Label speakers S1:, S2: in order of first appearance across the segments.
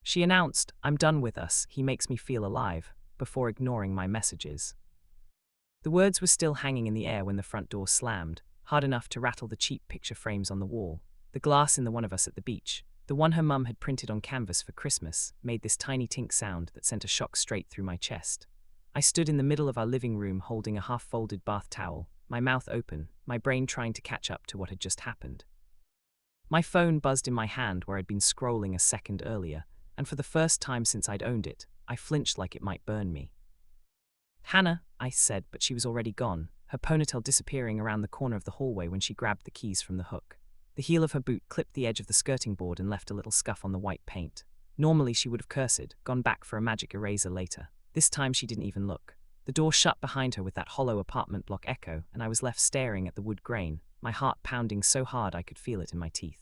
S1: She announced, "I'm done with us, he makes me feel alive," before ignoring my messages. The words were still hanging in the air when the front door slammed, hard enough to rattle the cheap picture frames on the wall. The glass in the one of us at the beach, the one her mum had printed on canvas for Christmas, made this tiny tink sound that sent a shock straight through my chest. I stood in the middle of our living room holding a half-folded bath towel, my mouth open, my brain trying to catch up to what had just happened. My phone buzzed in my hand where I'd been scrolling a second earlier, and for the first time since I'd owned it, I flinched like it might burn me. "Hannah," I said, but she was already gone, her ponytail disappearing around the corner of the hallway when she grabbed the keys from the hook. The heel of her boot clipped the edge of the skirting board and left a little scuff on the white paint. Normally she would have cursed, gone back for a magic eraser later. This time she didn't even look. The door shut behind her with that hollow apartment block echo, and I was left staring at the wood grain, my heart pounding so hard I could feel it in my teeth.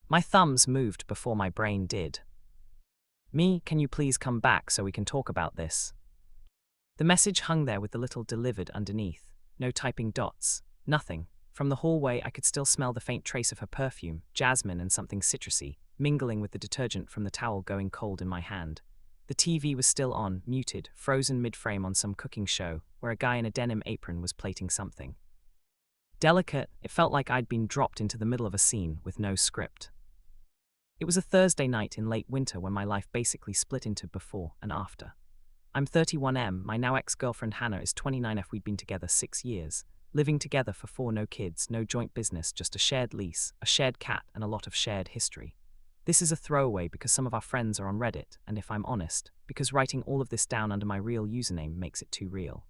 S1: My thumbs moved before my brain did. "Me, can you please come back so we can talk about this?" The message hung there with the little "delivered" underneath. No typing dots. Nothing. From the hallway I could still smell the faint trace of her perfume, jasmine and something citrusy, mingling with the detergent from the towel going cold in my hand. The TV was still on, muted, frozen mid-frame on some cooking show, where a guy in a denim apron was plating something. Delicate, it felt like I'd been dropped into the middle of a scene with no script. It was a Thursday night in late winter when my life basically split into before and after. I'm 31M, my now ex-girlfriend Hannah is 29F. We'd been together 6 years, living together for 4, no kids, no joint business, just a shared lease, a shared cat, and a lot of shared history. This is a throwaway because some of our friends are on Reddit, and if I'm honest, because writing all of this down under my real username makes it too real.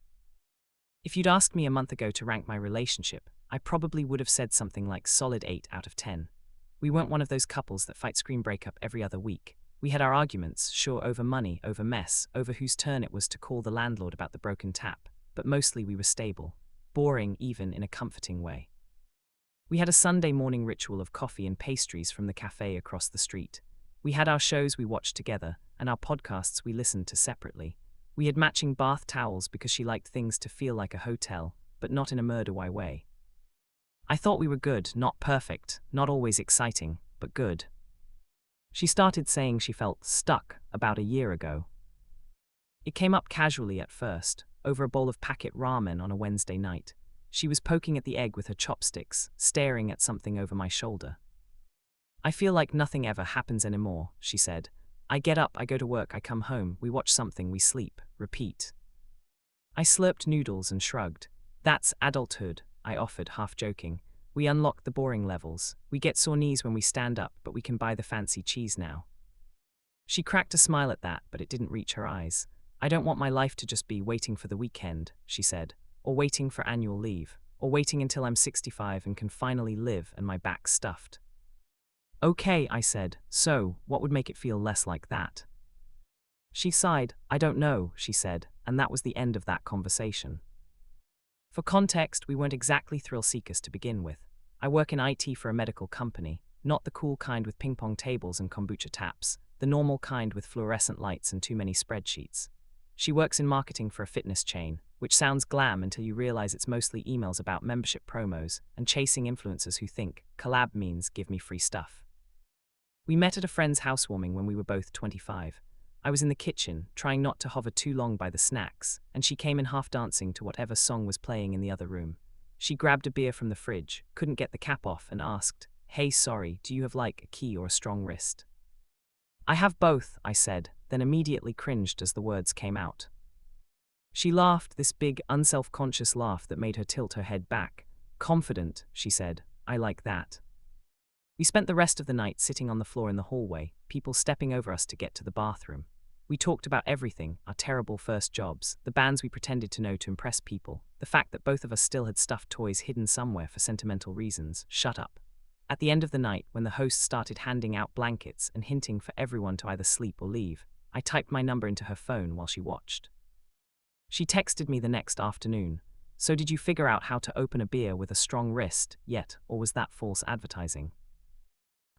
S1: If you'd asked me a month ago to rank my relationship, I probably would have said something like solid 8 out of 10. We weren't one of those couples that fight scream breakup every other week. We had our arguments, sure, over money, over mess, over whose turn it was to call the landlord about the broken tap, but mostly we were stable, boring even in a comforting way. We had a Sunday morning ritual of coffee and pastries from the cafe across the street. We had our shows we watched together, and our podcasts we listened to separately. We had matching bath towels because she liked things to feel like a hotel, but not in a murder-y way. I thought we were good, not perfect, not always exciting, but good. She started saying she felt stuck about a year ago. It came up casually at first, over a bowl of packet ramen on a Wednesday night. She was poking at the egg with her chopsticks, staring at something over my shoulder. "I feel like nothing ever happens anymore," she said. "I get up, I go to work, I come home, we watch something, we sleep, repeat." I slurped noodles and shrugged. "That's adulthood," I offered, half joking. "We unlock the boring levels. We get sore knees when we stand up, but we can buy the fancy cheese now." She cracked a smile at that, but it didn't reach her eyes. "I don't want my life to just be waiting for the weekend," she said, "or waiting for annual leave, or waiting until I'm 65 and can finally live and my back's stuffed." "Okay," I said, "so, what would make it feel less like that?" She sighed. "I don't know," she said, and that was the end of that conversation. For context, we weren't exactly thrill seekers to begin with. I work in IT for a medical company, not the cool kind with ping-pong tables and kombucha taps, the normal kind with fluorescent lights and too many spreadsheets. She works in marketing for a fitness chain, which sounds glam until you realize it's mostly emails about membership promos and chasing influencers who think collab means give me free stuff. We met at a friend's housewarming when we were both 25. I was in the kitchen, trying not to hover too long by the snacks, and she came in half dancing to whatever song was playing in the other room. She grabbed a beer from the fridge, couldn't get the cap off, and asked, "Hey, sorry, do you have like a key or a strong wrist?" "I have both," I said, then immediately cringed as the words came out. She laughed, this big, unself-conscious laugh that made her tilt her head back. "Confident," she said. "I like that." We spent the rest of the night sitting on the floor in the hallway, people stepping over us to get to the bathroom. We talked about everything, our terrible first jobs, the bands we pretended to know to impress people, the fact that both of us still had stuffed toys hidden somewhere for sentimental reasons. Shut up. At the end of the night, when the host started handing out blankets and hinting for everyone to either sleep or leave, I typed my number into her phone while she watched. She texted me the next afternoon. "So did you figure out how to open a beer with a strong wrist yet, or was that false advertising?"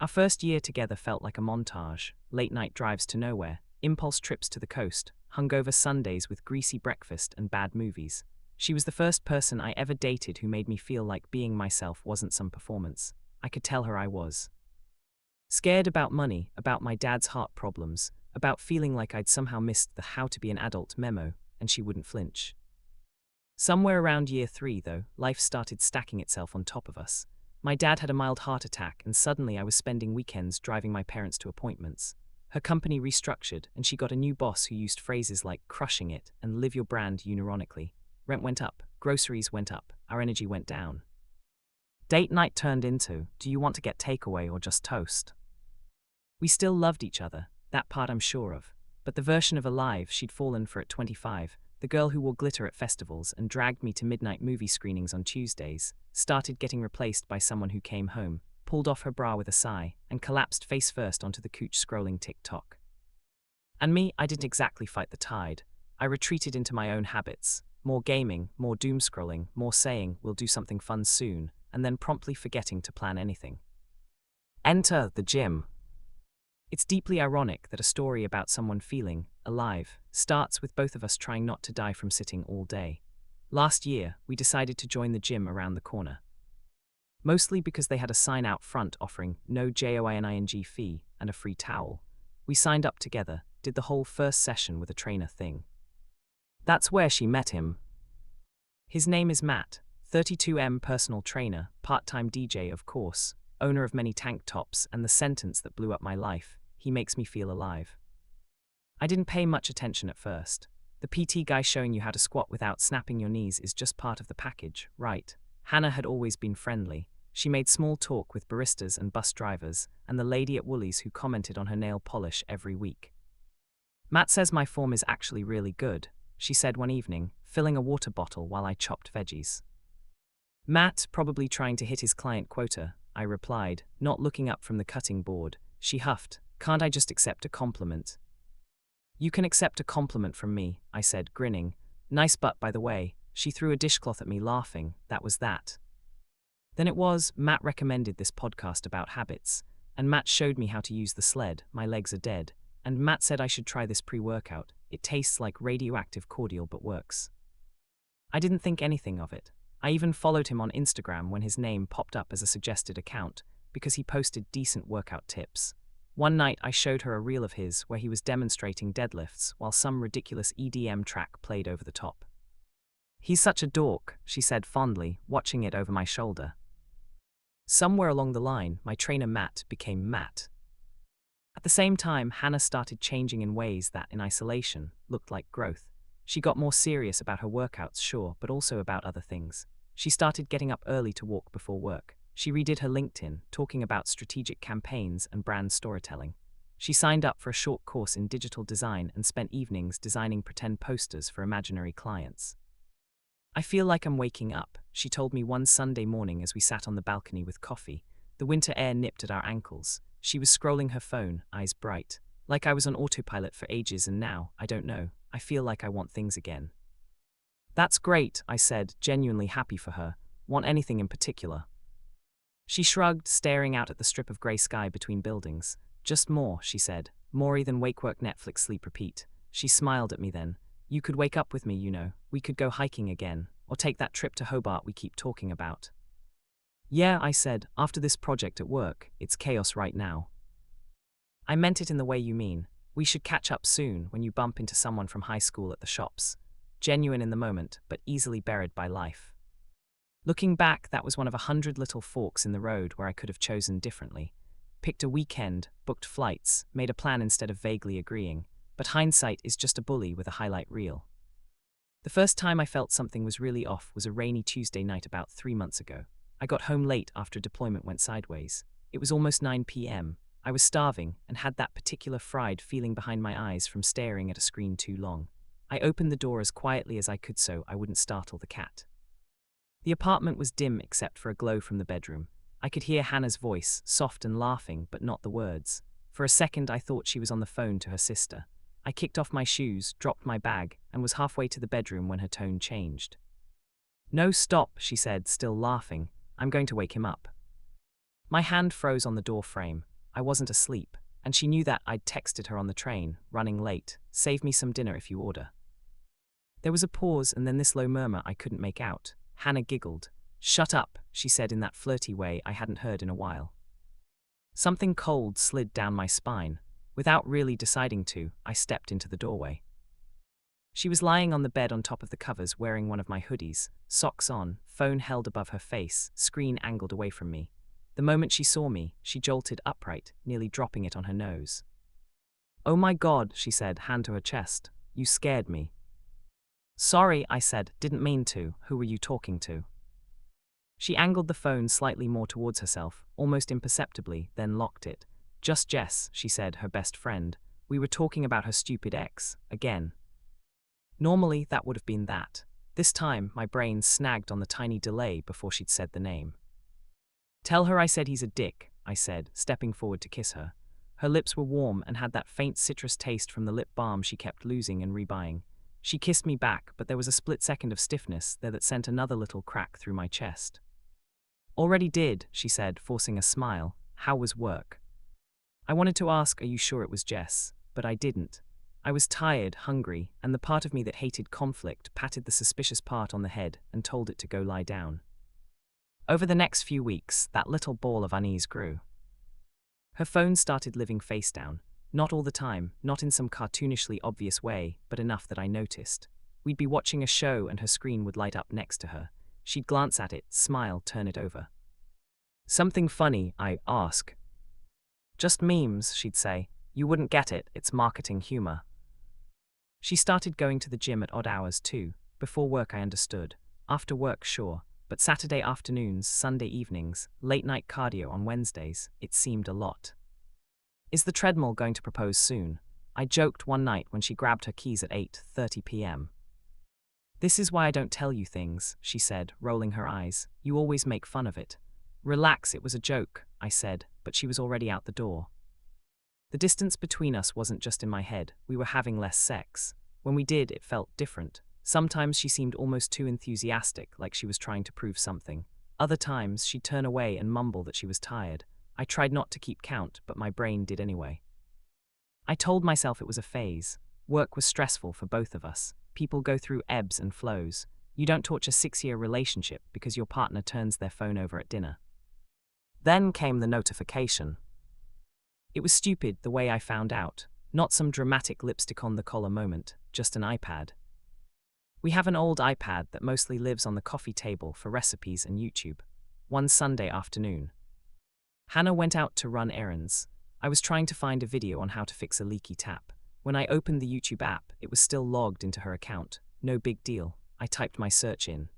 S1: Our first year together felt like a montage, late-night drives to nowhere, impulse trips to the coast, hungover Sundays with greasy breakfast and bad movies. She was the first person I ever dated who made me feel like being myself wasn't some performance. I could tell her I was. Scared about money, about my dad's heart problems, about feeling like I'd somehow missed the how to be an adult memo, and she wouldn't flinch. Somewhere around year 3, though, life started stacking itself on top of us. My dad had a mild heart attack, and suddenly I was spending weekends driving my parents to appointments. Her company restructured, and she got a new boss who used phrases like crushing it and live your brand unironically. Rent went up, groceries went up, our energy went down. Date night turned into, do you want to get takeaway or just toast? We still loved each other, that part I'm sure of, but the version of Alive she'd fallen for at 25, the girl who wore glitter at festivals and dragged me to midnight movie screenings on Tuesdays, started getting replaced by someone who came home, pulled off her bra with a sigh, and collapsed face first onto the couch scrolling TikTok. And me, I didn't exactly fight the tide. I retreated into my own habits. More gaming, more doom scrolling, more saying we'll do something fun soon, and then promptly forgetting to plan anything. Enter the gym. It's deeply ironic that a story about someone feeling alive starts with both of us trying not to die from sitting all day. Last year, we decided to join the gym around the corner. Mostly because they had a sign out front offering no joining fee and a free towel. We signed up together, did the whole first session with a trainer thing. That's where she met him. His name is Matt, 32M personal trainer, part-time DJ of course, owner of many tank tops, and the sentence that blew up my life, he makes me feel alive. I didn't pay much attention at first. The PT guy showing you how to squat without snapping your knees is just part of the package, right? Hannah had always been friendly. She made small talk with baristas and bus drivers, and the lady at Woolies who commented on her nail polish every week. Matt says my form is actually really good, she said one evening, filling a water bottle while I chopped veggies. Matt, probably trying to hit his client quota, I replied, not looking up from the cutting board. She huffed, can't I just accept a compliment? You can accept a compliment from me, I said, grinning. Nice butt, by the way. She threw a dishcloth at me, laughing. That was that. Then it was, Matt recommended this podcast about habits, and Matt showed me how to use the sled. My legs are dead. And Matt said I should try this pre-workout. It tastes like radioactive cordial but works. I didn't think anything of it. I even followed him on Instagram when his name popped up as a suggested account, because he posted decent workout tips. One night I showed her a reel of his where he was demonstrating deadlifts while some ridiculous EDM track played over the top. He's such a dork, she said fondly, watching it over my shoulder. Somewhere along the line, my trainer Matt became Matt. At the same time, Hannah started changing in ways that, in isolation, looked like growth. She got more serious about her workouts, sure, but also about other things. She started getting up early to walk before work. She redid her LinkedIn, talking about strategic campaigns and brand storytelling. She signed up for a short course in digital design and spent evenings designing pretend posters for imaginary clients. I feel like I'm waking up, she told me one Sunday morning as we sat on the balcony with coffee. The winter air nipped at our ankles. She was scrolling her phone, eyes bright. Like I was on autopilot for ages, and now, I don't know, I feel like I want things again. That's great, I said, genuinely happy for her. Want anything in particular? She shrugged, staring out at the strip of grey sky between buildings. Just more, she said. More than wake work Netflix sleep repeat. She smiled at me then. You could wake up with me, you know. We could go hiking again, or take that trip to Hobart we keep talking about. Yeah, I said, after this project at work, it's chaos right now. I meant it in the way you mean. We should catch up soon when you bump into someone from high school at the shops. Genuine in the moment, but easily buried by life. Looking back, that was one of 100 little forks in the road where I could have chosen differently. Picked a weekend, booked flights, made a plan instead of vaguely agreeing. But hindsight is just a bully with a highlight reel. The first time I felt something was really off was a rainy Tuesday night about 3 months ago. I got home late after deployment went sideways. It was almost 9 p.m. I was starving and had that particular fried feeling behind my eyes from staring at a screen too long. I opened the door as quietly as I could so I wouldn't startle the cat. The apartment was dim except for a glow from the bedroom. I could hear Hannah's voice, soft and laughing, but not the words. For a second I thought she was on the phone to her sister. I kicked off my shoes, dropped my bag, and was halfway to the bedroom when her tone changed. No, stop, she said, still laughing. I'm going to wake him up. My hand froze on the door frame. I wasn't asleep, and she knew that. I'd texted her on the train, running late. Save me some dinner if you order. There was a pause and then this low murmur I couldn't make out. Hannah giggled. Shut up, she said in that flirty way I hadn't heard in a while. Something cold slid down my spine. Without really deciding to, I stepped into the doorway. She was lying on the bed on top of the covers wearing one of my hoodies, socks on, phone held above her face, screen angled away from me. The moment she saw me, she jolted upright, nearly dropping it on her nose. "Oh my God," she said, hand to her chest. "You scared me." "Sorry," I said, "didn't mean to. Who were you talking to?" She angled the phone slightly more towards herself, almost imperceptibly, then locked it. "Just Jess," she said, her best friend. "We were talking about her stupid ex, again." Normally, that would have been that. This time, my brain snagged on the tiny delay before she'd said the name. "Tell her I said he's a dick," I said, stepping forward to kiss her. Her lips were warm and had that faint citrus taste from the lip balm she kept losing and rebuying. She kissed me back, but there was a split second of stiffness there that sent another little crack through my chest. "Already did," she said, forcing a smile. "How was work?" I wanted to ask, "Are you sure it was Jess?" But I didn't. I was tired, hungry, and the part of me that hated conflict patted the suspicious part on the head and told it to go lie down. Over the next few weeks, that little ball of unease grew. Her phone started living face down. Not all the time, not in some cartoonishly obvious way, but enough that I noticed. We'd be watching a show and her screen would light up next to her. She'd glance at it, smile, turn it over. "Something funny?" I ask. "Just memes," she'd say. "You wouldn't get it, it's marketing humor." She started going to the gym at odd hours too. Before work I understood. After work, sure. But Saturday afternoons, Sunday evenings, late-night cardio on Wednesdays, it seemed a lot. "Is the treadmill going to propose soon?" I joked one night when she grabbed her keys at 8:30 p.m. "This is why I don't tell you things," she said, rolling her eyes. "You always make fun of it." "Relax, it was a joke," I said, but she was already out the door. The distance between us wasn't just in my head, we were having less sex. When we did, it felt different. Sometimes she seemed almost too enthusiastic, like she was trying to prove something. Other times, she'd turn away and mumble that she was tired. I tried not to keep count, but my brain did anyway. I told myself it was a phase. Work was stressful for both of us. People go through ebbs and flows. You don't torch a 6-year relationship because your partner turns their phone over at dinner. Then came the notification. It was stupid the way I found out. Not some dramatic lipstick on the collar moment, just an iPad. We have an old iPad that mostly lives on the coffee table for recipes and YouTube. One Sunday afternoon, Hannah went out to run errands. I was trying to find a video on how to fix a leaky tap. When I opened the YouTube app, it was still logged into her account. No big deal. I typed my search in.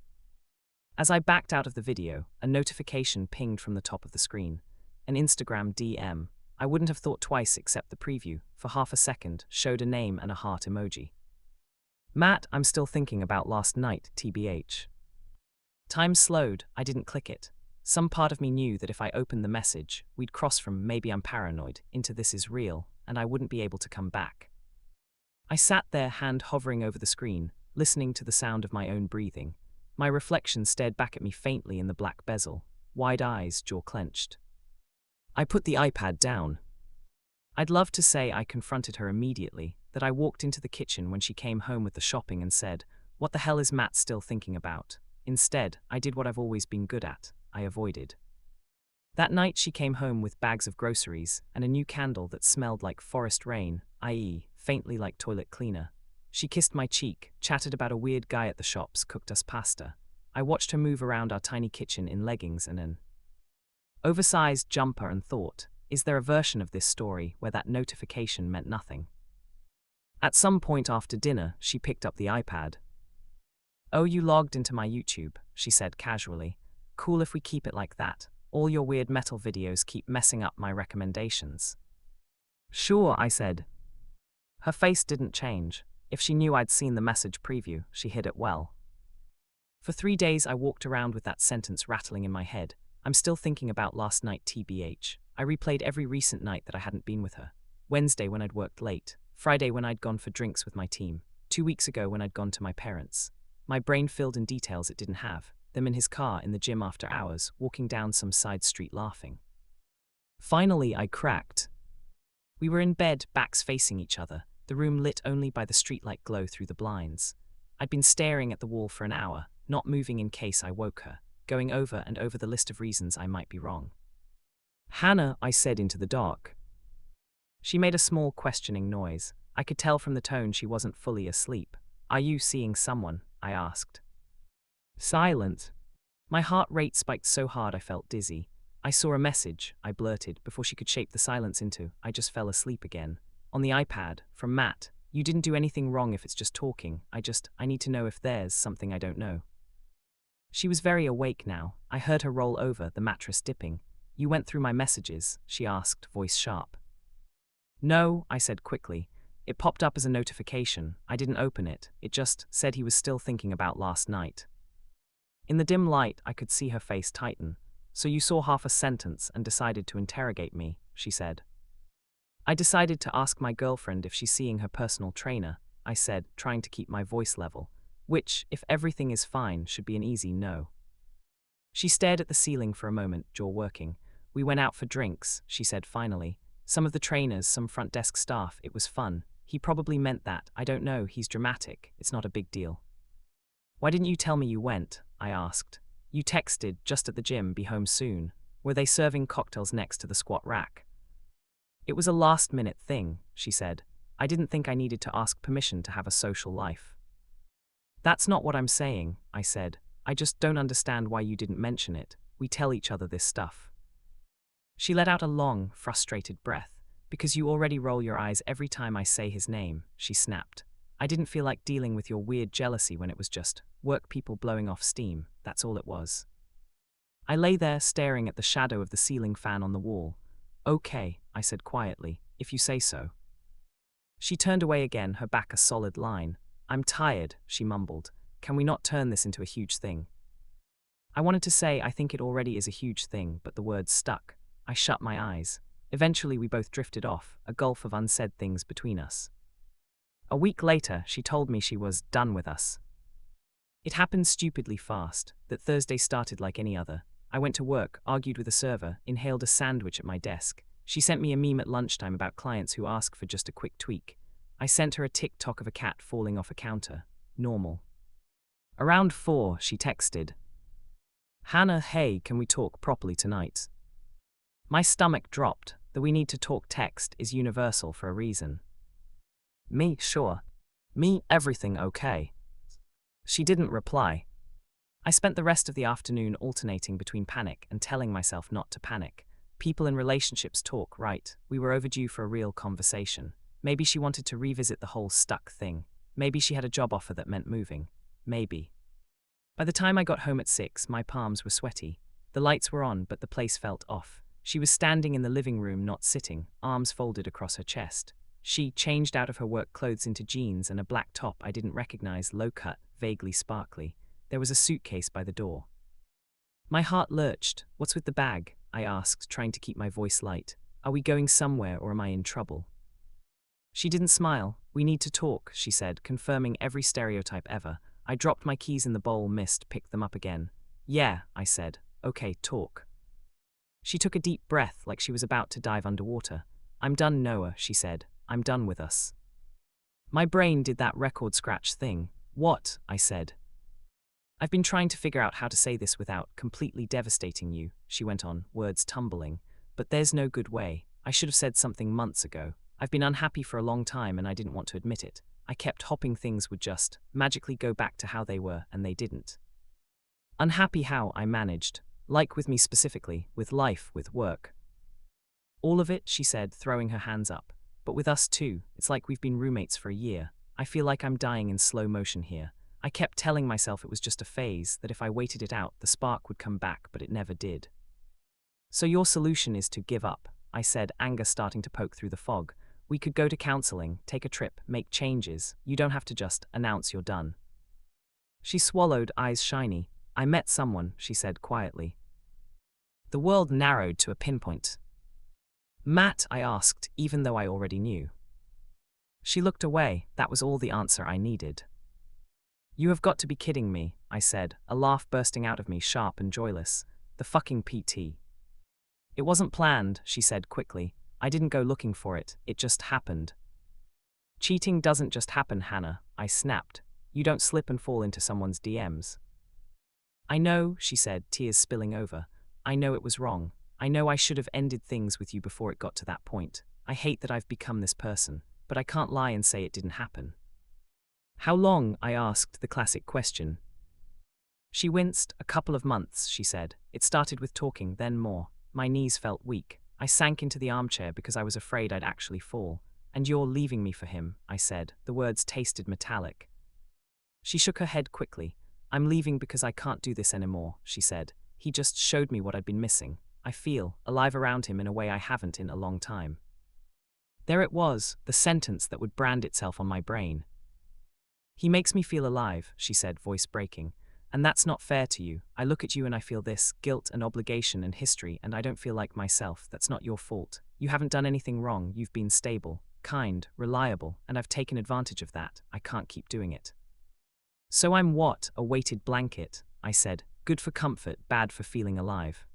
S1: As I backed out of the video, a notification pinged from the top of the screen. An Instagram DM. I wouldn't have thought twice except the preview, for half a second, showed a name and a heart emoji. "Matt, I'm still thinking about last night, TBH. Time slowed, I didn't click it. Some part of me knew that if I opened the message, we'd cross from "maybe I'm paranoid" into "this is real," and I wouldn't be able to come back. I sat there, hand hovering over the screen, listening to the sound of my own breathing. My reflection stared back at me faintly in the black bezel, wide eyes, jaw clenched. I put the iPad down. I'd love to say I confronted her immediately, that I walked into the kitchen when she came home with the shopping and said, "What the hell is Matt still thinking about?" Instead, I did what I've always been good at. I avoided. That night she came home with bags of groceries and a new candle that smelled like forest rain, i.e., faintly like toilet cleaner. She kissed my cheek, chatted about a weird guy at the shops, cooked us pasta. I watched her move around our tiny kitchen in leggings and an oversized jumper and thought, is there a version of this story where that notification meant nothing? At some point after dinner, she picked up the iPad. "Oh, you logged into my YouTube," she said casually. "Cool if we keep it like that. All your weird metal videos keep messing up my recommendations." "Sure," I said. Her face didn't change. If she knew I'd seen the message preview, she hid it well. For 3 days I walked around with that sentence rattling in my head. I'm still thinking about last night, TBH. I replayed every recent night that I hadn't been with her. Wednesday when I'd worked late. Friday when I'd gone for drinks with my team. 2 weeks ago when I'd gone to my parents'. My brain filled in details it didn't have. Them in his car in the gym after hours, walking down some side street laughing. Finally I cracked. We were in bed, backs facing each other, the room lit only by the streetlight glow through the blinds. I'd been staring at the wall for an hour, not moving in case I woke her, going over and over the list of reasons I might be wrong. Hannah, I said into the dark. She made a small questioning noise. I could tell from the tone she wasn't fully asleep. Are you seeing someone? I asked. Silence. My heart rate spiked so hard I felt dizzy. I saw a message, I blurted, before she could shape the silence into, I just fell asleep again. On the iPad, from Matt. You didn't do anything wrong if it's just talking. I need to know if there's something I don't know. She was very awake now. I heard her roll over, the mattress dipping. You went through my messages? She asked, voice sharp. No, I said quickly. It popped up as a notification. I didn't open it. It just said he was still thinking about last night. In the dim light, I could see her face tighten. So you saw half a sentence and decided to interrogate me, she said. I decided to ask my girlfriend if she's seeing her personal trainer, I said, trying to keep my voice level, which, if everything is fine, should be an easy no. She stared at the ceiling for a moment, jaw working. We went out for drinks, she said finally. Some of the trainers, some front desk staff, it was fun. He probably meant that. I don't know, he's dramatic. It's not a big deal. Why didn't you tell me you went? I asked. You texted, just at the gym, be home soon. Were they serving cocktails next to the squat rack? It was a last-minute thing, she said. I didn't think I needed to ask permission to have a social life. That's not what I'm saying, I said. I just don't understand why you didn't mention it. We tell each other this stuff. She let out a long, frustrated breath. Because you already roll your eyes every time I say his name, she snapped. I didn't feel like dealing with your weird jealousy when it was just work people blowing off steam, that's all it was. I lay there staring at the shadow of the ceiling fan on the wall. Okay, I said quietly, if you say so. She turned away again, her back a solid line. I'm tired, she mumbled. Can we not turn this into a huge thing? I wanted to say I think it already is a huge thing, but the words stuck. I shut my eyes. Eventually we both drifted off, a gulf of unsaid things between us. A week later, she told me she was done with us. It happened stupidly fast, that Thursday started like any other. I went to work, argued with a server, inhaled a sandwich at my desk. She sent me a meme at lunchtime about clients who ask for just a quick tweak. I sent her a TikTok of a cat falling off a counter. Normal. Around 4, she texted. Hannah, hey, can we talk properly tonight? My stomach dropped. The we need to talk text is universal for a reason. Me, sure. Me, everything okay. She didn't reply. I spent the rest of the afternoon alternating between panic and telling myself not to panic. People in relationships talk, right? We were overdue for a real conversation. Maybe she wanted to revisit the whole stuck thing. Maybe she had a job offer that meant moving. Maybe. By the time I got home at 6, my palms were sweaty. The lights were on, but the place felt off. She was standing in the living room, not sitting, arms folded across her chest. She changed out of her work clothes into jeans and a black top I didn't recognize, low-cut, vaguely sparkly. There was a suitcase by the door. My heart lurched. What's with the bag? I asked, trying to keep my voice light. Are we going somewhere or am I in trouble? She didn't smile. We need to talk, she said, confirming every stereotype ever. I dropped my keys in the bowl, missed, picked them up again. Yeah, I said. Okay, talk. She took a deep breath like she was about to dive underwater. I'm done, Noah, she said. I'm done with us. My brain did that record scratch thing. What? I said. I've been trying to figure out how to say this without completely devastating you, she went on, words tumbling. But there's no good way. I should have said something months ago. I've been unhappy for a long time and I didn't want to admit it. I kept hoping things would just magically go back to how they were, and they didn't. Unhappy how? I managed. Like with me specifically, with life, with work. All of it, she said, throwing her hands up. But with us too, it's like we've been roommates for a year. I feel like I'm dying in slow motion here. I kept telling myself it was just a phase, that if I waited it out, the spark would come back, but it never did. So your solution is to give up, I said, anger starting to poke through the fog. We could go to counseling, take a trip, make changes. You don't have to just announce you're done. She swallowed, eyes shiny. I met someone, she said quietly. The world narrowed to a pinpoint. Matt, I asked, even though I already knew. She looked away. That was all the answer I needed. You have got to be kidding me, I said, a laugh bursting out of me, sharp and joyless. The fucking PT. It wasn't planned, she said quickly. I didn't go looking for it. It just happened. Cheating doesn't just happen, Hannah, I snapped. You don't slip and fall into someone's DMs. I know, she said, tears spilling over. I know it was wrong. I know I should have ended things with you before it got to that point. I hate that I've become this person, but I can't lie and say it didn't happen. How long? I asked the classic question. She winced. A couple of months, she said. It started with talking, then more. My knees felt weak. I sank into the armchair because I was afraid I'd actually fall. And you're leaving me for him, I said. The words tasted metallic. She shook her head quickly. I'm leaving because I can't do this anymore, she said. He just showed me what I'd been missing. I feel alive around him in a way I haven't in a long time. There it was, the sentence that would brand itself on my brain. He makes me feel alive, she said, voice breaking. And that's not fair to you. I look at you and I feel this guilt and obligation and history, and I don't feel like myself. That's not your fault. You haven't done anything wrong. You've been stable, kind, reliable, and I've taken advantage of that. I can't keep doing it. So I'm what? A weighted blanket, I said. Good for comfort, bad for feeling alive.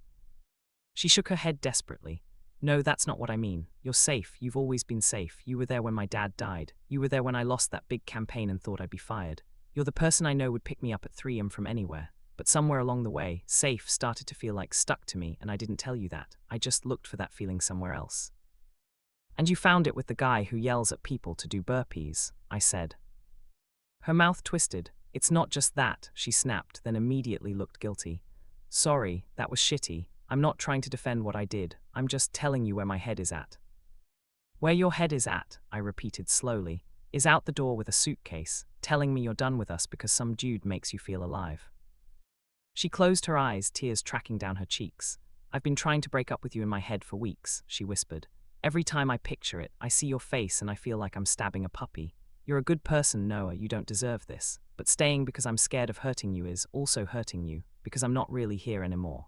S1: She shook her head desperately. No, that's not what I mean. You're safe. You've always been safe. You were there when my dad died. You were there when I lost that big campaign and thought I'd be fired. You're the person I know would pick me up at 3 a.m. from anywhere. But somewhere along the way, safe started to feel like stuck to me, and I didn't tell you that. I just looked for that feeling somewhere else. And you found it with the guy who yells at people to do burpees, I said. Her mouth twisted. It's not just that, she snapped, then immediately looked guilty. Sorry, that was shitty. I'm not trying to defend what I did. I'm just telling you where my head is at. Where your head is at, I repeated slowly, is out the door with a suitcase, telling me you're done with us because some dude makes you feel alive. She closed her eyes, tears tracking down her cheeks. I've been trying to break up with you in my head for weeks, she whispered. Every time I picture it, I see your face and I feel like I'm stabbing a puppy. You're a good person, Noah, you don't deserve this. But staying because I'm scared of hurting you is also hurting you, because I'm not really here anymore.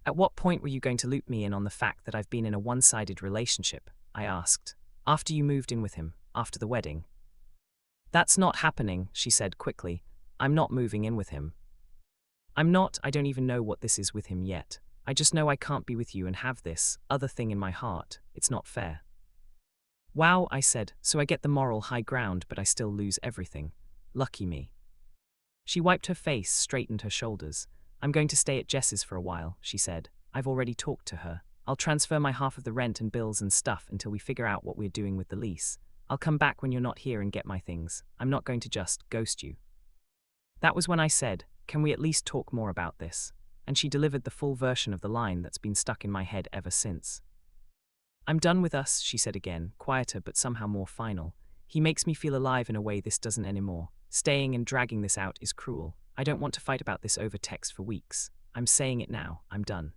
S1: At what point were you going to loop me in on the fact that I've been in a one-sided relationship? I asked. After you moved in with him, after the wedding. That's not happening, she said quickly. I'm not moving in with him. I don't even know what this is with him yet. I just know I can't be with you and have this other thing in my heart. It's not fair. Wow, I said, so I get the moral high ground, but I still lose everything. Lucky me. She wiped her face, straightened her shoulders. I'm going to stay at Jess's for a while, she said. I've already talked to her. I'll transfer my half of the rent and bills and stuff until we figure out what we're doing with the lease. I'll come back when you're not here and get my things. I'm not going to just ghost you. That was when I said, can we at least talk more about this? And she delivered the full version of the line that's been stuck in my head ever since. I'm done with us, she said again, quieter but somehow more final. He makes me feel alive in a way this doesn't anymore. Staying and dragging this out is cruel. I don't want to fight about this over text for weeks. I'm saying it now. I'm done.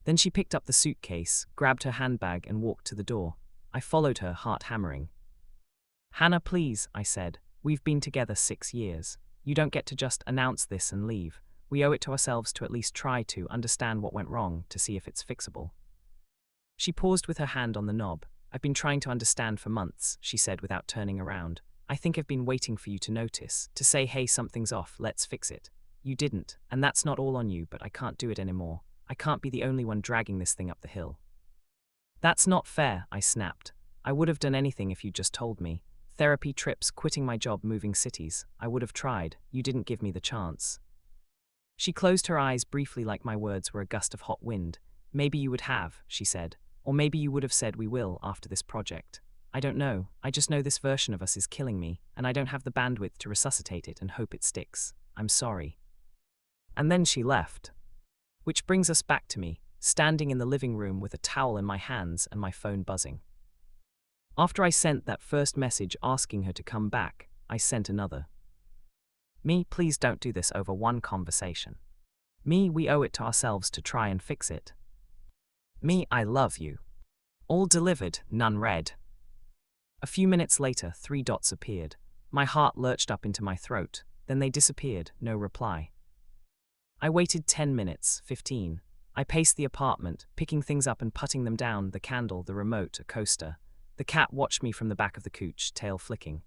S1: Then she picked up the suitcase, grabbed her handbag and walked to the door. I followed her, heart hammering. Hannah, please, I said. We've been together 6 years. You don't get to just announce this and leave. We owe it to ourselves to at least try to understand what went wrong, to see if it's fixable. She paused with her hand on the knob. I've been trying to understand for months, she said without turning around. I think I've been waiting for you to notice, to say, hey, something's off, let's fix it. You didn't, and that's not all on you, but I can't do it anymore. I can't be the only one dragging this thing up the hill. That's not fair, I snapped. I would have done anything if you'd just told me. Therapy, trips, quitting my job, moving cities. I would have tried. You didn't give me the chance. She closed her eyes briefly like my words were a gust of hot wind. Maybe you would have, she said. Or maybe you would have said we will after this project. I don't know. I just know this version of us is killing me, and I don't have the bandwidth to resuscitate it and hope it sticks. I'm sorry. And then she left. Which brings us back to me, standing in the living room with a towel in my hands and my phone buzzing. After I sent that first message asking her to come back, I sent another. Me, please don't do this over one conversation. Me, we owe it to ourselves to try and fix it. Me, I love you. All delivered, none read. A few minutes later, 3 dots appeared. My heart lurched up into my throat, then they disappeared, no reply. I waited 10 minutes, 15. I paced the apartment, picking things up and putting them down, the candle, the remote, a coaster. The cat watched me from the back of the couch, tail flicking.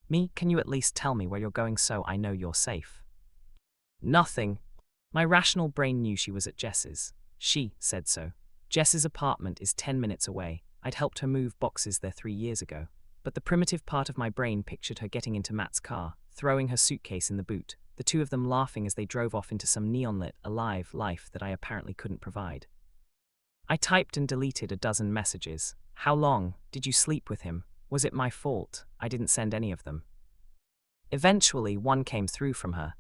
S1: Me, can you at least tell me where you're going so I know you're safe? Nothing. My rational brain knew she was at Jess's. She said so. Jess's apartment is 10 minutes away. I'd helped her move boxes there 3 years ago. But the primitive part of my brain pictured her getting into Matt's car, throwing her suitcase in the boot, the two of them laughing as they drove off into some neon-lit, alive life that I apparently couldn't provide. I typed and deleted a dozen messages. How long? Did you sleep with him? Was it my fault? I didn't send any of them. Eventually, one came through from her.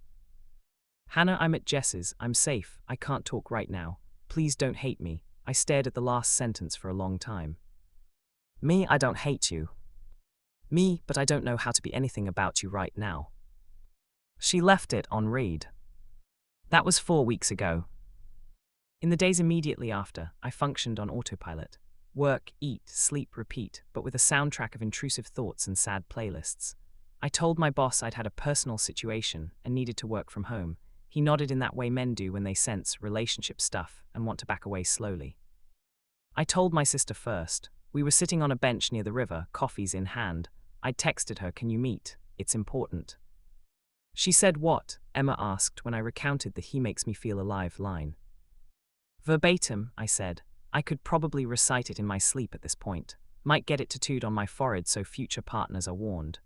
S1: Hannah, I'm at Jess's. I'm safe. I can't talk right now. Please don't hate me. I stared at the last sentence for a long time. Me, I don't hate you. Me, but I don't know how to be anything about you right now. She left it on read. That was 4 weeks ago. In the days immediately after, I functioned on autopilot. Work, eat, sleep, repeat, but with a soundtrack of intrusive thoughts and sad playlists. I told my boss I'd had a personal situation and needed to work from home. He nodded in that way men do when they sense relationship stuff and want to back away slowly. I told my sister first. We were sitting on a bench near the river, coffees in hand. I texted her, "Can you meet? It's important." She said, "What?" Emma asked when I recounted the "he makes me feel alive" line. Verbatim, I said. I could probably recite it in my sleep at this point. Might get it tattooed on my forehead so future partners are warned.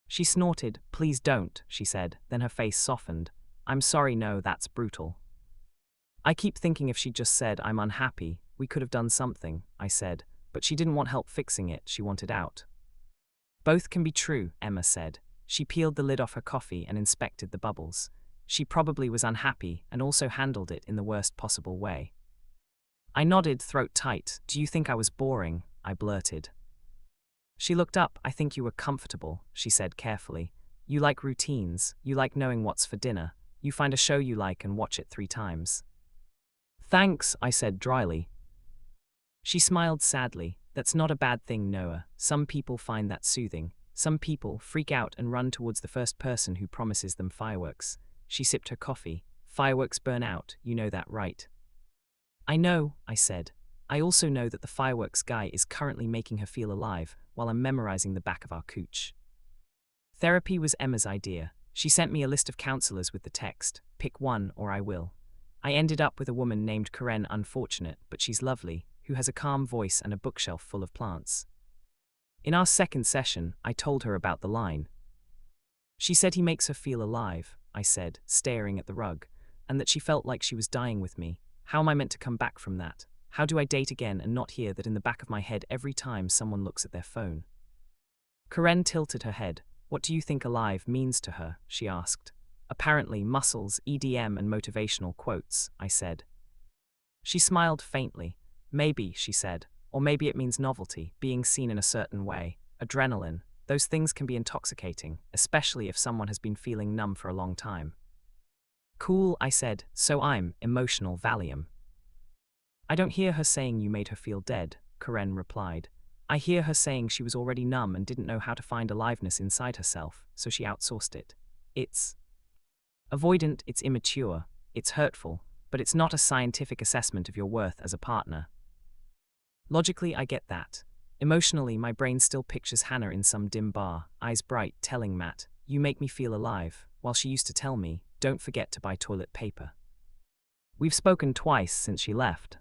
S1: She snorted. "Please don't," she said, then her face softened. "I'm sorry, no, that's brutal." I keep thinking if she'd just said, "I'm unhappy, we could have done something," I said, but she didn't want help fixing it, she wanted out. "Both can be true," Emma said. She peeled the lid off her coffee and inspected the bubbles. She probably was unhappy and also handled it in the worst possible way. I nodded, throat tight. "Do you think I was boring?" I blurted. She looked up. "I think you were comfortable," she said carefully. "You like routines, you like knowing what's for dinner, you find a show you like and watch it 3 times. "Thanks," I said dryly. She smiled sadly. "That's not a bad thing, Noah. Some people find that soothing. Some people freak out and run towards the first person who promises them fireworks." She sipped her coffee. "Fireworks burn out, you know that, right?" "I know," I said. "I also know that the fireworks guy is currently making her feel alive while I'm memorizing the back of our cooch." Therapy was Emma's idea. She sent me a list of counselors with the text, "Pick one or I will." I ended up with a woman named Karen, unfortunate, but she's lovely, who has a calm voice and a bookshelf full of plants. In our second session, I told her about the line. She said he makes her feel alive, I said, staring at the rug, and that she felt like she was dying with me. How am I meant to come back from that? How do I date again and not hear that in the back of my head every time someone looks at their phone? Karen tilted her head. "What do you think alive means to her?" she asked. "Apparently muscles, EDM and motivational quotes," I said. She smiled faintly. "Maybe," she said, "or maybe it means novelty, being seen in a certain way, adrenaline. Those things can be intoxicating, especially if someone has been feeling numb for a long time." "Cool," I said, "so I'm emotional Valium." "I don't hear her saying you made her feel dead," Karen replied. "I hear her saying she was already numb and didn't know how to find aliveness inside herself, so she outsourced it. It's avoidant, it's immature, it's hurtful, but it's not a scientific assessment of your worth as a partner." Logically, I get that. Emotionally, my brain still pictures Hannah in some dim bar, eyes bright, telling Matt, "You make me feel alive," while she used to tell me, "Don't forget to buy toilet paper." We've spoken twice since she left.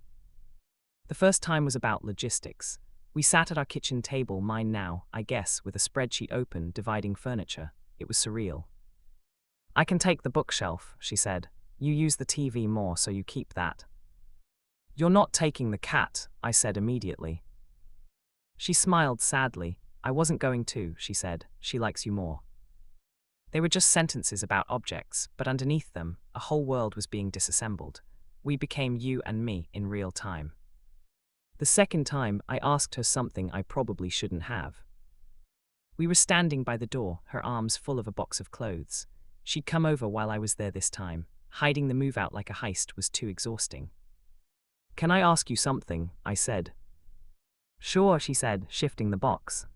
S1: The first time was about logistics. We sat at our kitchen table, mine now, I guess, with a spreadsheet open, dividing furniture. It was surreal. "I can take the bookshelf," she said. "You use the TV more, so you keep that." "You're not taking the cat," I said immediately. She smiled sadly. "I wasn't going to," she said. "She likes you more." They were just sentences about objects, but underneath them, a whole world was being disassembled. We became you and me in real time. The second time, I asked her something I probably shouldn't have. We were standing by the door, her arms full of a box of clothes. She'd come over while I was there this time. Hiding the move out like a heist was too exhausting. "Can I ask you something?" I said. "Sure," she said, shifting the box.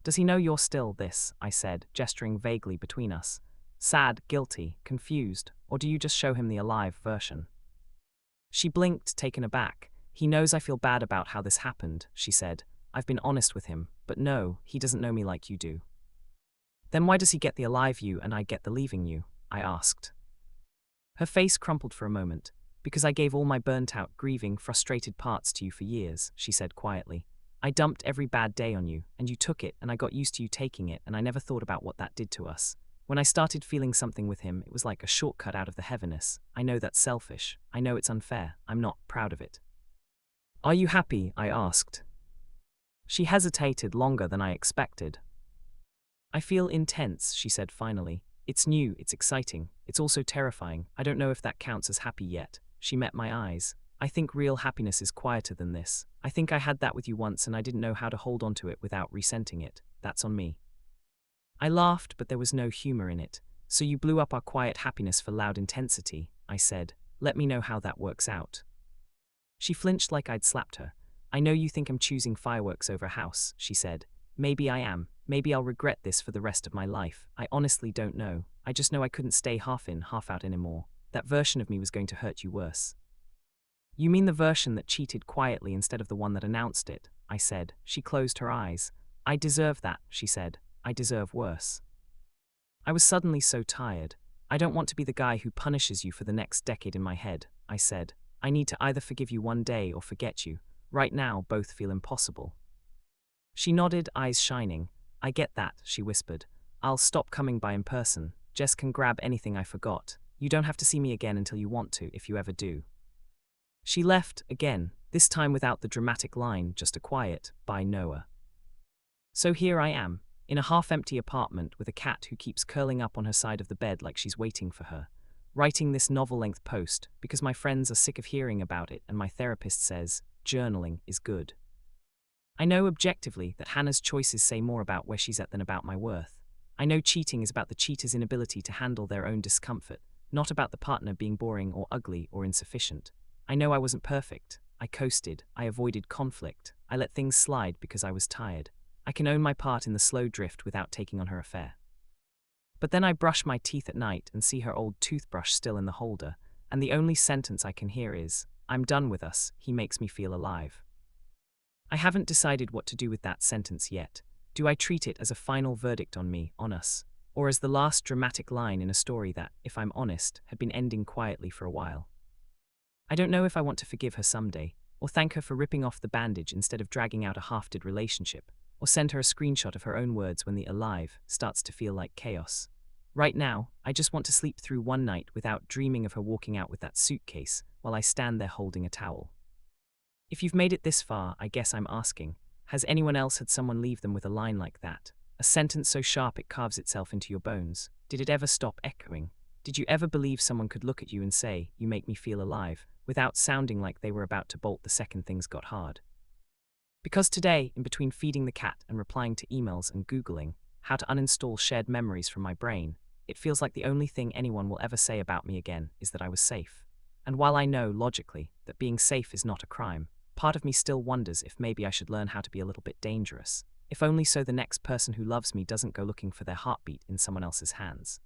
S1: "Does he know you're still this?" I said, gesturing vaguely between us. "Sad, guilty, confused, or do you just show him the alive version?" She blinked, taken aback. "He knows I feel bad about how this happened," she said. "I've been honest with him, but no, he doesn't know me like you do." "Then why does he get the alive you and I get the leaving you?" I asked. Her face crumpled for a moment. "Because I gave all my burnt-out, grieving, frustrated parts to you for years," she said quietly. "I dumped every bad day on you, and you took it, and I got used to you taking it, and I never thought about what that did to us. When I started feeling something with him, it was like a shortcut out of the heaviness. I know that's selfish. I know it's unfair. I'm not proud of it. Are you happy? I asked. She hesitated longer than I expected. I feel intense, she said finally. It's new, it's exciting, it's also terrifying. I don't know if that counts as happy yet. She met my eyes. I think real happiness is quieter than this. I think I had that with you once and I didn't know how to hold on to it without resenting it. That's on me. I laughed, but there was no humor in it. So you blew up our quiet happiness for loud intensity, I said. Let me know how that works out. She flinched like I'd slapped her. I know you think I'm choosing fireworks over a house, she said. Maybe I am. Maybe I'll regret this for the rest of my life. I honestly don't know. I just know I couldn't stay half in, half out anymore. That version of me was going to hurt you worse. You mean the version that cheated quietly instead of the one that announced it, I said. She closed her eyes. I deserve that, she said. I deserve worse. I was suddenly so tired. I don't want to be the guy who punishes you for the next decade in my head, I said. I need to either forgive you one day or forget you. Right now, both feel impossible. She nodded, eyes shining. I get that, she whispered. I'll stop coming by in person. Jess can grab anything I forgot. You don't have to see me again until you want to, if you ever do. She left, again, this time without the dramatic line, just a quiet, bye Noah. So here I am, in a half-empty apartment with a cat who keeps curling up on her side of the bed like she's waiting for her, writing this novel-length post because my friends are sick of hearing about it and my therapist says, journaling is good. I know objectively that Hannah's choices say more about where she's at than about my worth. I know cheating is about the cheater's inability to handle their own discomfort, not about the partner being boring or ugly or insufficient. I know I wasn't perfect. I coasted. I avoided conflict. I let things slide because I was tired. I can own my part in the slow drift without taking on her affair. But then I brush my teeth at night and see her old toothbrush still in the holder, and the only sentence I can hear is, I'm done with us, he makes me feel alive. I haven't decided what to do with that sentence yet. Do I treat it as a final verdict on me, on us, or as the last dramatic line in a story that, if I'm honest, had been ending quietly for a while? I don't know if I want to forgive her someday, or thank her for ripping off the bandage instead of dragging out a half-dead relationship, or send her a screenshot of her own words when the alive starts to feel like chaos. Right now, I just want to sleep through one night without dreaming of her walking out with that suitcase while I stand there holding a towel. If you've made it this far, I guess I'm asking, has anyone else had someone leave them with a line like that? A sentence so sharp it carves itself into your bones? Did it ever stop echoing? Did you ever believe someone could look at you and say, you make me feel alive, without sounding like they were about to bolt the second things got hard? Because today, in between feeding the cat and replying to emails and Googling how to uninstall shared memories from my brain, it feels like the only thing anyone will ever say about me again is that I was safe. And while I know, logically, that being safe is not a crime, part of me still wonders if maybe I should learn how to be a little bit dangerous, if only so the next person who loves me doesn't go looking for their heartbeat in someone else's hands.